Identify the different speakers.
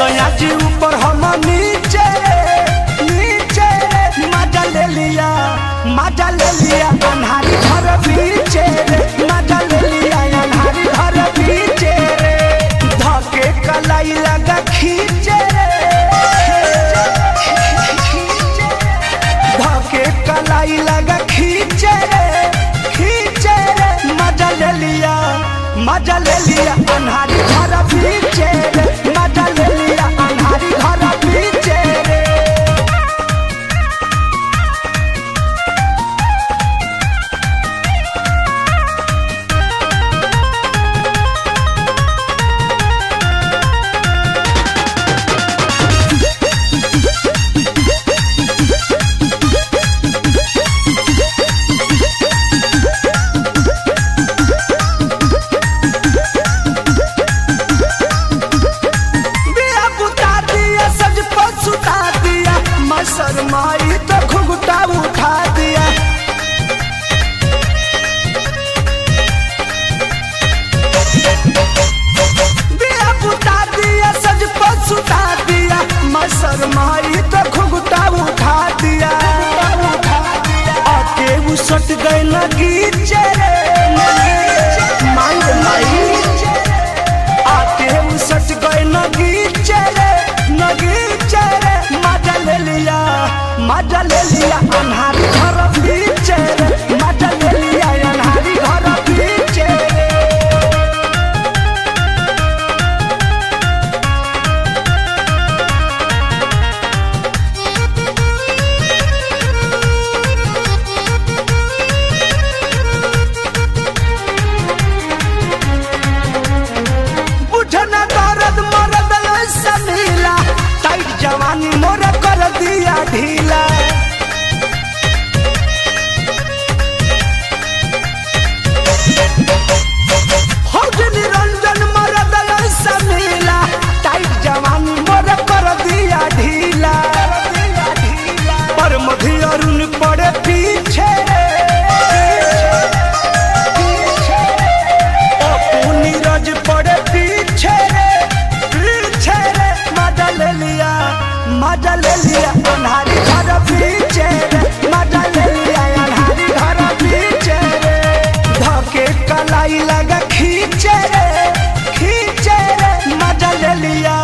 Speaker 1: सया जी ऊपर हम नीचे नीचे मजा ले लिया अन्हारी घर बीचे रे मजा ले लिया अन्हारी घर बीचे रे धके कलाई लगा खींचे रे धके कलाई लगा खींचे रे मजा ले लिया अन्हारी घर बीचे रे मजा ले लिया अन्हारी घर बीचे रे। शर्माई तो घुघुटा उठा दिया दिया बुता दिया सज पर सुता दिया मैं शर्माई तो घुघुटा उठा दिया आके वो सट गए लगीचे रे आके वो सट गए लगीचे रे मजा ले लिया अन्हारी घर बीचे रे मजा ले लिया अन्हारी घर बीचे रे। बुझना दर्द मरद ऐसा मिला टाइट जवानी मोर कर दिया ढीला निरंजन मरद ऐसा मिला टाइट जवानी मोर कर दिया ढीला पर मधी अरुण पड़े पीछे नीरज पड़े पीछे रे मजा ले लिया अन्हारी घर बीचे रे मजा ले लिया अन्हारी घर बीचे रे धके कलाई लगा खींचे रे मजा ले लिया